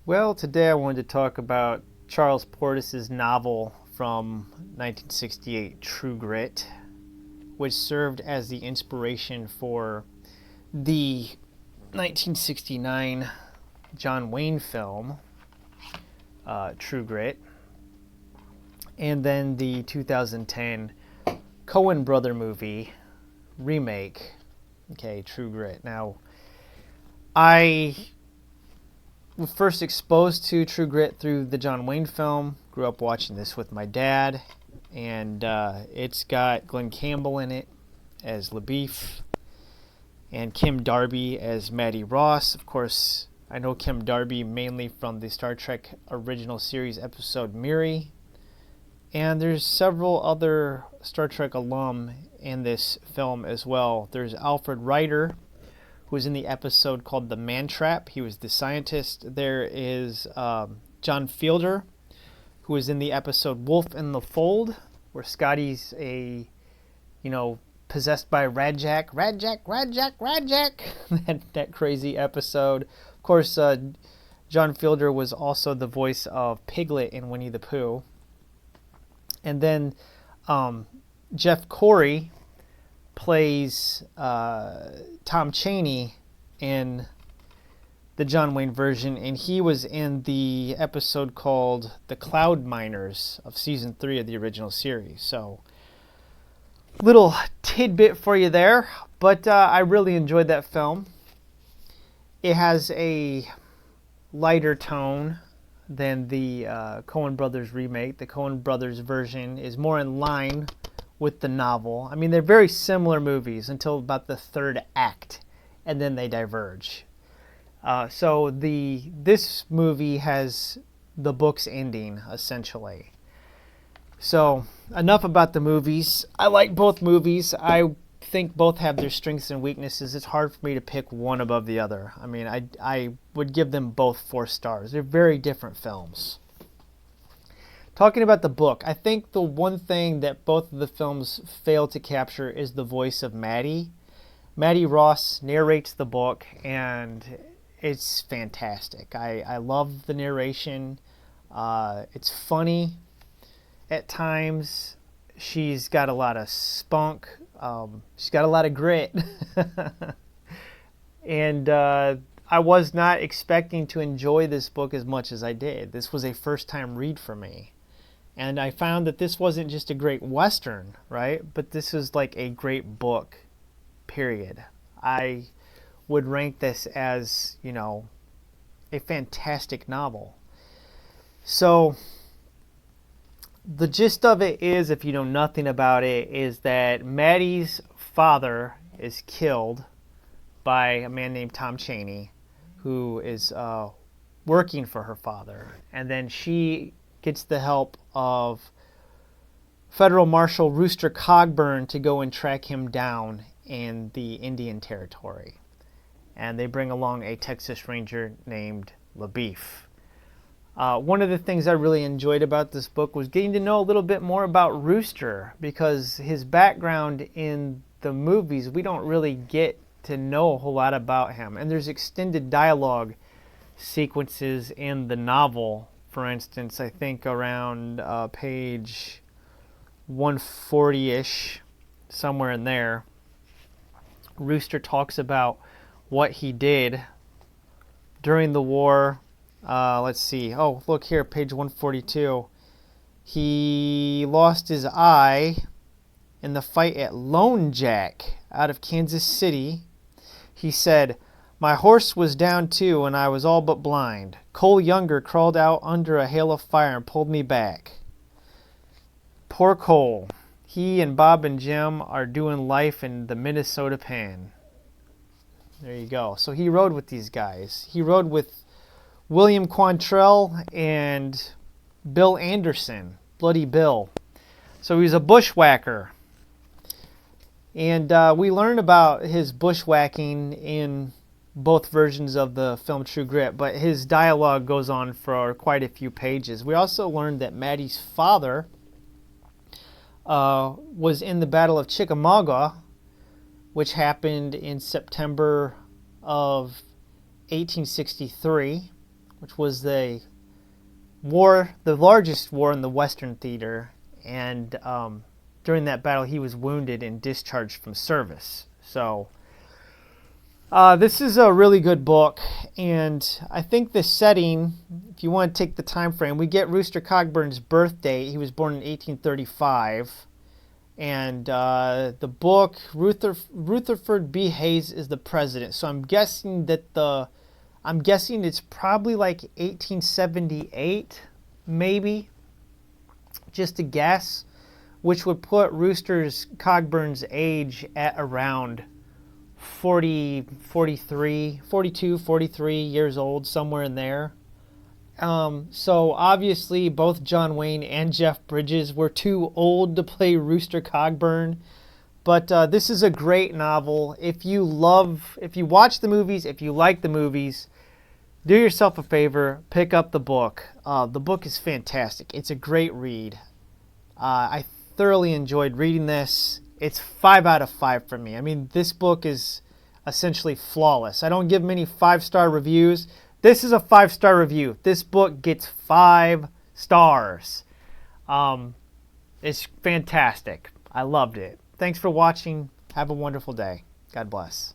Well, today I wanted to talk about Charles Portis's novel from 1968, True Grit, which served as the inspiration for the 1969 John Wayne film, True Grit, and then the 2010 Coen brother movie remake, True Grit. Now, I was first exposed to True Grit through the John Wayne film. Grew up watching this with my dad, and it's got Glenn Campbell in it as LaBeef and Kim Darby as Maddie Ross. Of course, I know Kim Darby mainly from the Star Trek original series episode Miri, and there's several other Star Trek alum in this film as well. There's Alfred Reiter, who was in the episode called The Man Trap. He was the scientist. There is John Fielder, who was in the episode Wolf in the Fold, where Scotty's possessed by Radjack. that crazy episode. Of course, John Fielder was also the voice of Piglet in Winnie the Pooh. And then Jeff Corey plays Tom Chaney in the John Wayne version, and he was in the episode called The Cloud Miners of season 3 of the original series. So, little tidbit for you there, but I really enjoyed that film. It has a lighter tone than the Coen Brothers remake. The Coen Brothers version is more in line with the novel. I mean, they're very similar movies until about the third act, and then they diverge. So this movie has the book's ending, essentially. So, enough about the movies. I like both movies. I think both have their strengths and weaknesses. It's hard for me to pick one above the other. I mean, I would give them both 4 stars. They're very different films. Talking about the book, I think the one thing that both of the films fail to capture is the voice of Maddie. Maddie Ross narrates the book, and it's fantastic. I love the narration. It's funny at times. She's got a lot of spunk. She's got a lot of grit. And I was not expecting to enjoy this book as much as I did. This was a first-time read for me. And I found that this wasn't just a great Western, right? But this is like a great book, period. I would rank this as, a fantastic novel. So the gist of it is, if you know nothing about it, is that Maddie's father is killed by a man named Tom Chaney, who is working for her father. And then she gets the help of Federal Marshal Rooster Cogburn to go and track him down in the Indian Territory. And they bring along a Texas Ranger named LaBeef. One of the things I really enjoyed about this book was getting to know a little bit more about Rooster, because his background in the movies, we don't really get to know a whole lot about him. And there's extended dialogue sequences in the novel. For instance, I think around page 140-ish, somewhere in there, Rooster talks about what he did during the war. Let's see. Oh, look here, page 142. He lost his eye in the fight at Lone Jack out of Kansas City. He said, "My horse was down too, and I was all but blind. Cole Younger crawled out under a hail of fire and pulled me back." Poor Cole. He and Bob and Jim are doing life in the Minnesota Pen. There you go. So he rode with these guys. He rode with William Quantrell and Bill Anderson, Bloody Bill. So he's a bushwhacker. And we learn about his bushwhacking in both versions of the film True Grit, but his dialogue goes on for quite a few pages. We also learned that Maddie's father was in the Battle of Chickamauga, which happened in September of 1863, which was the largest war in the Western theater, and during that battle he was wounded and discharged from service. So this is a really good book, and I think the setting, if you want to take the time frame, we get Rooster Cogburn's birthday. He was born in 1835, and the book, Rutherford B. Hayes is the president. So I'm guessing it's probably like 1878, maybe, just a guess, which would put Rooster Cogburn's age at around 42, 43 years old, somewhere in there. So obviously both John Wayne and Jeff Bridges were too old to play Rooster Cogburn. But this is a great novel. If you watch the movies, if you like the movies, do yourself a favor, pick up the book. The book is fantastic. It's a great read. I thoroughly enjoyed reading this. It's 5 out of 5 for me. I mean, this book is essentially flawless. I don't give many 5-star reviews. This is a 5-star review. This book gets 5 stars. It's fantastic. I loved it. Thanks for watching. Have a wonderful day. God bless.